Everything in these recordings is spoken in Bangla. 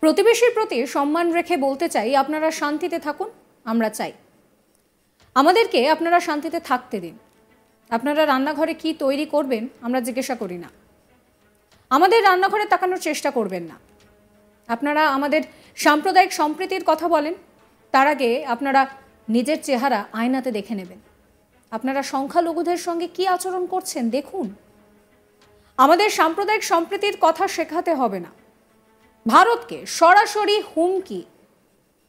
প্রতিবেশীর প্রতি সম্মান রেখে বলতে চাই, আপনারা শান্তিতে থাকুন, আমরা চাই। আমাদেরকে আপনারা শান্তিতে থাকতে দিন। আপনারা রান্নাঘরে কি তৈরি করবেন আমরা জিজ্ঞাসা করি না। আমাদের রান্নাঘরে তাকানোর চেষ্টা করবেন না। আপনারা আমাদের সাম্প্রদায়িক সম্প্রীতির কথা বলেন, তার আগে আপনারা নিজের চেহারা আয়নাতে দেখে নেবেন। আপনারা সংখ্যালঘুদের সঙ্গে কি আচরণ করছেন দেখুন। আমাদের সাম্প্রদায়িক সম্প্রীতির কথা শেখাতে হবে না। ভারতকে সরাসরি হুমকি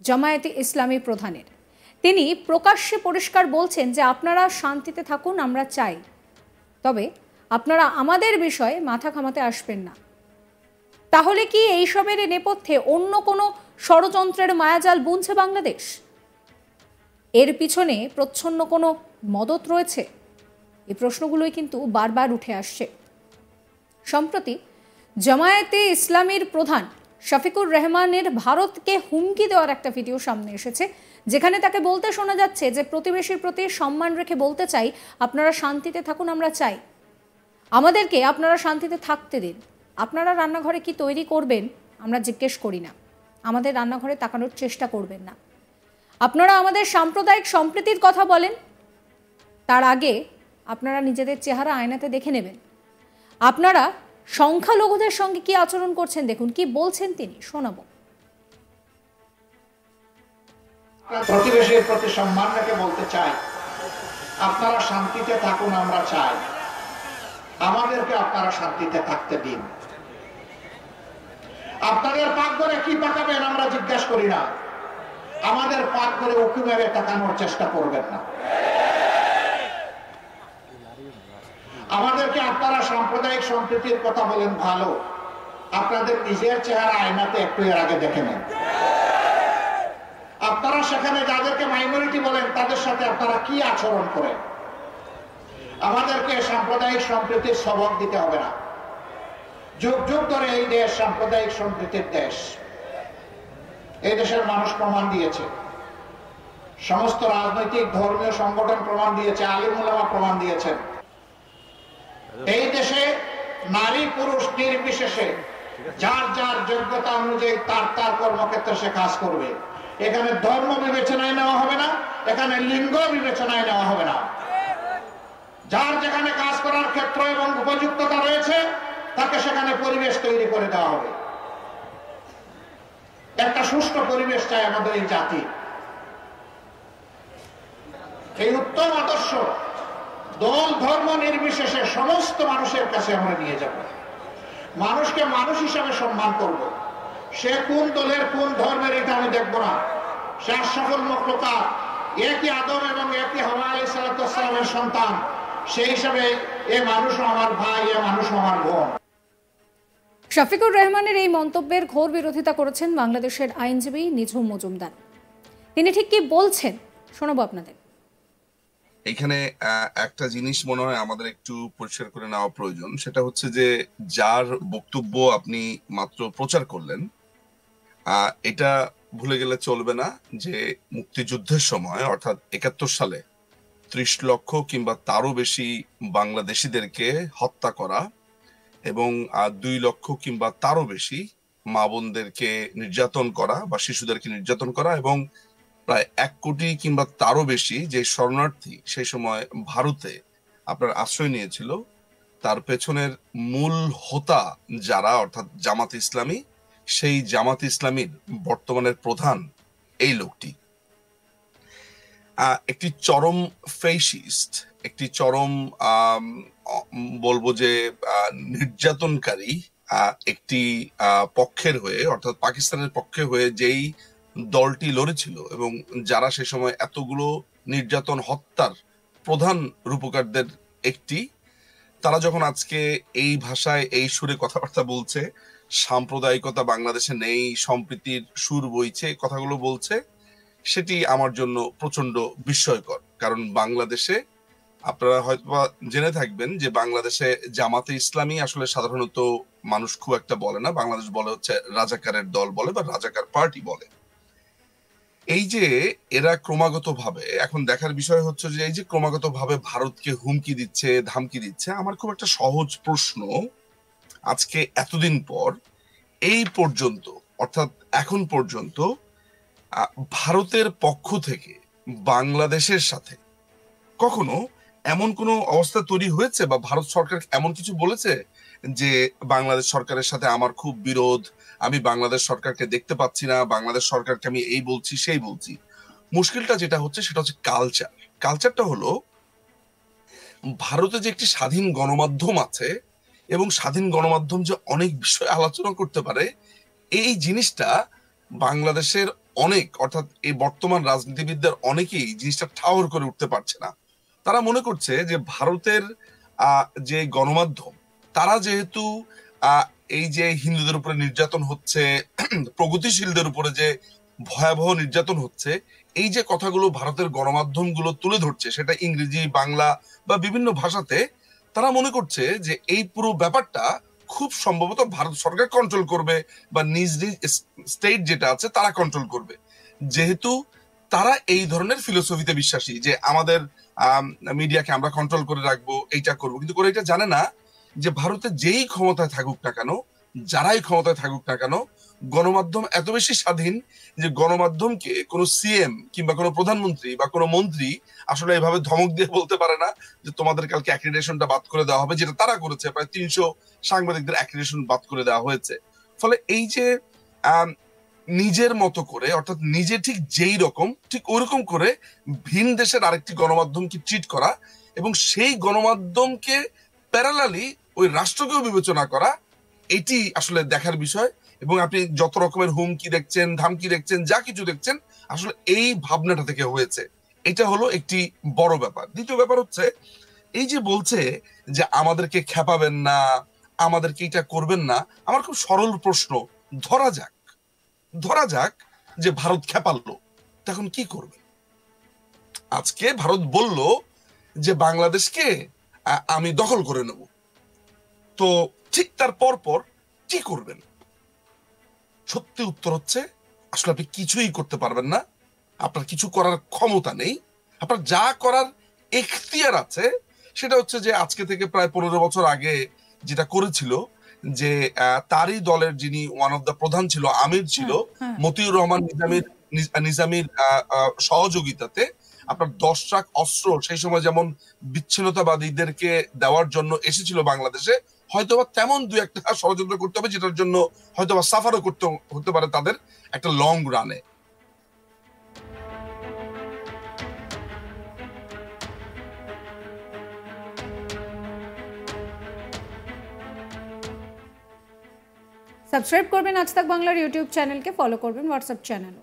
জামায়াতে ইসলামী প্রধানের। তিনি প্রকাশ্যে পরিষ্কার বলছেন যে আপনারা শান্তিতে থাকুন, আমরা চাই, তবে আপনারা আমাদের বিষয়ে মাথা ঘামাতে আসবেন না। তাহলে কি এইসবের নেপথ্যে অন্য কোনো ষড়যন্ত্রের মায়াজাল বুনছে বাংলাদেশ? এর পিছনে প্রচ্ছন্ন কোনো মদত রয়েছে? এই প্রশ্নগুলোই কিন্তু বারবার উঠে আসছে। সম্প্রতি জামায়াতে ইসলামীর প্রধান শফিকুর রহমানের ভারতকে হুমকি দেওয়ার একটা ভিডিও সামনে এসেছে, যেখানে তাকে বলতে শোনা যাচ্ছে যে প্রতিবেশীর প্রতি সম্মান রেখে বলতে চাই, আপনারা শান্তিতে থাকুন, আমরা চাই। আমাদেরকে আপনারা শান্তিতে থাকতে দিন। আপনারা রান্নাঘরে কি তৈরি করবেন আমরা জিজ্ঞেস করি না। আমাদের রান্নাঘরে তাকানোর চেষ্টা করবেন না। আপনারা আমাদের সাম্প্রদায়িক সম্প্রীতির কথা বলেন, তার আগে আপনারা নিজেদের চেহারা আয়নাতে দেখে নেবেন। আপনারা সংখ্যালঘুদের সঙ্গে কি আচরণ করছেন দেখুন। কি বলছেন তিনি, শোনাবো। প্রতিবেশীর প্রতি সম্মান রেখে বলতে চাই, আপনারা শান্তিতে থাকুন, আমরা চাই। আমাদেরকে আপনারা শান্তিতে থাকতে দিন। আপনাদের পাকঘরে কি পাকাবেন আমরা জিজ্ঞাসা করি না। আমাদের পাকঘরে উঁকি মেরে তাকানোর চেষ্টা করবেন না। আমাদেরকে আপনারা সাম্প্রদায়িক সম্প্রীতির কথা বলেন, ভালো। আপনাদের নিজের চেহারা আয়নাতে একটু এর আগে দেখে নেন। আপনারা সেখানে যাদেরকে মাইনরিটি বলেন তাদের সাথে আপনারা কি আচরণ করেন। আমাদেরকে সাম্প্রদায়িক সম্প্রীতির সবক দিতে হবে না। যুগ যুগ ধরে এই দেশ সাম্প্রদায়িক সম্প্রীতির দেশ। এই দেশের মানুষ প্রমাণ দিয়েছে, সমস্ত রাজনৈতিক ধর্মীয় সংগঠন প্রমাণ দিয়েছে, আলিম উলামা প্রমাণ দিয়েছেন। এই দেশে নারী পুরুষ নির্বিশেষে যার যার যোগ্যতা অনুযায়ী তার তার কর্মক্ষেত্রে সে কাজ করবে। এখানে ধর্ম বিবেচনায় নেওয়া হবে না, এখানে লিঙ্গ বিবেচনায় নেওয়া হবে না। যার যেখানে কাজ করার ক্ষেত্র এবং উপযুক্ততা রয়েছে তাকে সেখানে পরিবেশ তৈরি করে দেওয়া হবে। একটা সুষ্ঠু পরিবেশ চাই আমাদের এই জাতি। এই উত্তম আদর্শ দল ধর্ম নির্বিশেষে সমস্ত মানুষের কাছে আমরা নিয়ে যাব। মানুষকে মানুষ হিসাবে সম্মান করব। সে কোন দলের কোন ধর্মের এটা আমি দেখব না। সে আশরাফুল মাখলুকাত, একই আদম এবং একই হাওয়া আলাইহিস সালামের সন্তান। সেই হিসাবে এ মানুষও আমার ভাই, এ মানুষও আমার বোন। শফিকুর রহমানের এই মন্তব্যের ঘোর বিরোধিতা করেছেন বাংলাদেশের আইনজীবী নিঝুম মজুমদার। তিনি ঠিক কি বলছেন শোনাবো আপনাদের। এখানে একটা জিনিস মনে হয় আমাদের একটু পরিষ্কার করে নেওয়া প্রয়োজন, সেটা হচ্ছে যে যার বক্তব্য আপনি মাত্র প্রচার করলেন, এটা ভুলে গেলে চলবে না যে মুক্তিযুদ্ধের সময় অর্থাৎ ৭১ সালে ৩০ লক্ষ কিংবা তারও বেশি বাংলাদেশিদেরকে হত্যা করা এবং ২ লক্ষ কিংবা তারও বেশি মা বোনদেরকে নির্যাতন করা বা শিশুদেরকে নির্যাতন করা এবং প্রায় ১ কোটি কিংবা তারও বেশি যে শরণার্থী সেই সময় ভারতে আপনার আশ্রয় নিয়েছিল, তার পেছনের মূল হোতা যারা অর্থাৎ জামাত ইসলামী, সেই জামাত ইসলামীর বর্তমানের প্রধান এই লোকটি একটি চরম ফেসিস্ট, একটি চরম বলবো যে নির্যাতনকারী একটি পক্ষের হয়ে অর্থাৎ পাকিস্তানের পক্ষে হয়ে যেই দলটি লড়েছিল এবং যারা সে সময় এতগুলো নির্যাতন হত্যার প্রধান রূপকারদের একটি, তারা যখন আজকে এই ভাষায় এই সুরে কথাবার্তা বলছে, সাম্প্রদায়িকতা বাংলাদেশে নেই, সম্প্রীতির সুর বইছে, কথাগুলো বলছে, সেটি আমার জন্য প্রচন্ড বিস্ময়কর। কারণ বাংলাদেশে আপনারা হয়তো জেনে থাকবেন যে বাংলাদেশে জামাতে ইসলামী আসলে সাধারণত মানুষ খুব একটা বলে না, বাংলাদেশ বলে হচ্ছে রাজাকারের দল বলে বা রাজাকার পার্টি বলে। এই যে এরা ক্রমাগত ভাবে, এখন দেখার বিষয় হচ্ছে যে এই যে ক্রমাগত ভাবে ভারতকে হুমকি দিচ্ছে, ধামকি দিচ্ছে, আমার খুব একটা সহজ প্রশ্ন, আজকে এতদিন পর এই পর্যন্ত অর্থাৎ এখন পর্যন্ত ভারতের পক্ষ থেকে বাংলাদেশের সাথে কখনো এমন কোনো অবস্থা তৈরি হয়েছে বা ভারত সরকার এমন কিছু বলেছে যে বাংলাদেশ সরকারের সাথে আমার খুব বিরোধ, আমি বাংলাদেশ সরকারকে দেখতে পাচ্ছি না, বাংলাদেশ সরকারকে আমি এই বলছি সেই বলছি? মুশকিলটা যেটা হচ্ছে সেটা হচ্ছে কালচারটা হলো ভারতে যে একটি স্বাধীন গণমাধ্যম আছে এবং স্বাধীন গণমাধ্যম যে অনেক বিষয় আলোচনা করতে পারে, এই জিনিসটা বাংলাদেশের অনেক অর্থাৎ এই বর্তমান রাজনীতিবিদদের অনেকেই জিনিসটা ঠাউর করে উঠতে পারছে না। তারা মনে করছে যে ভারতের যে গণমাধ্যম, তারা যেহেতু এই যে হিন্দুদের উপরে নির্যাতন হচ্ছে, প্রগতিশীলদের উপরে যে ভয়াবহ নির্যাতন হচ্ছে, এই যে কথাগুলো ভারতের গণমাধ্যমগুলো তুলে ধরছে, সেটা ইংরেজি, বাংলা বা বিভিন্ন ভাষাতে, তারা মনে করছে যে এই পুরো ব্যাপারটা খুব সম্ভবত ভারত সরকার কন্ট্রোল করবে বা নিজ নিজ স্টেট যেটা আছে তারা কন্ট্রোল করবে, যেহেতু তারা এই ধরনের ফিলোসফিতে বিশ্বাসী যে আমাদের মিডিয়াকে আমরা কন্ট্রোল করে রাখবো, এইটা করবো। কিন্তু করে এটা জানে না যে ভারতে যেই ক্ষমতায় থাকুক না কেন, যারাই ক্ষমতায় থাকুক না কেন, গণমাধ্যম এত বেশি স্বাধীন যে গণমাধ্যমকে কোনো সিএম কিংবা কোনো প্রধানমন্ত্রী বা কোনো মন্ত্রী আসলে এভাবে ধমক দিয়ে বলতে পারে না যে তোমাদের কালকে অ্যাক্রিডিটেশনটা বাদ করে দেওয়া হবে, যেটা তারা করেছে। প্রায় 300 সাংবাদিকদের অ্যাক্রিডিটেশন বাদ করে দেওয়া হয়েছে। ফলে এই যে নিজের মতো করে, অর্থাৎ নিজে ঠিক যেই রকম ঠিক ওইরকম করে ভিন দেশের আরেকটি গণমাধ্যমকে ট্রিট করা এবং সেই গণমাধ্যমকে প্যারালালি ওই রাষ্ট্রকেও বিবেচনা করা, এটি আসলে দেখার বিষয়। এবং আপনি যত রকমের হুমকি দেখছেন, ধামকি দেখছেন, যা কিছু দেখছেন, আসলে এই ভাবনাটা থেকে হয়েছে। এটা হলো একটি বড় ব্যাপার। দ্বিতীয় ব্যাপার হচ্ছে এই যে বলছে যে আমাদেরকে খেপাবেন না, আমাদেরকে এটা করবেন না। আমার খুব সরল প্রশ্ন, ধরা যাক যে ভারত খেপালো, তখন কি করবে? আজকে ভারত বলল যে বাংলাদেশকে আমি দখল করে নেব, তো ঠিক তার পর কি করবেন? সত্যি উত্তর হচ্ছে আসলে আপনি কিছুই করতে পারবেন না, আপনার কিছু করার ক্ষমতা নেই। আপনার যা করার এখতিয়ার আছে সেটা হচ্ছে যে আজকে থেকে প্রায় 15 বছর আগে যেটা করেছিল, যে তারই দলের যিনি ওয়ান অফ দ্য প্রধান ছিল, আমির ছিল, মতিউর রহমান নিজামীর সহযোগিতাতে আপনার 10 ট্রাক অস্ত্র সেই সময় যেমন বিচ্ছিন্নতাবাদীদেরকে দেওয়ার জন্য এসেছিল বাংলাদেশে, হয়তোবা তেমন দু একটা ষড়যন্ত্র করতে হবে, যেটার জন্য হয়তোবা সাফারও করতে হতে পারে তাদের একটা লং রানে। সাবস্ক্রাইব করবেন আজ তাক বাংলার ইউটিউব চ্যানেলকে, ফলো করবেন হোয়াটসঅ্যাপ চ্যানেলও।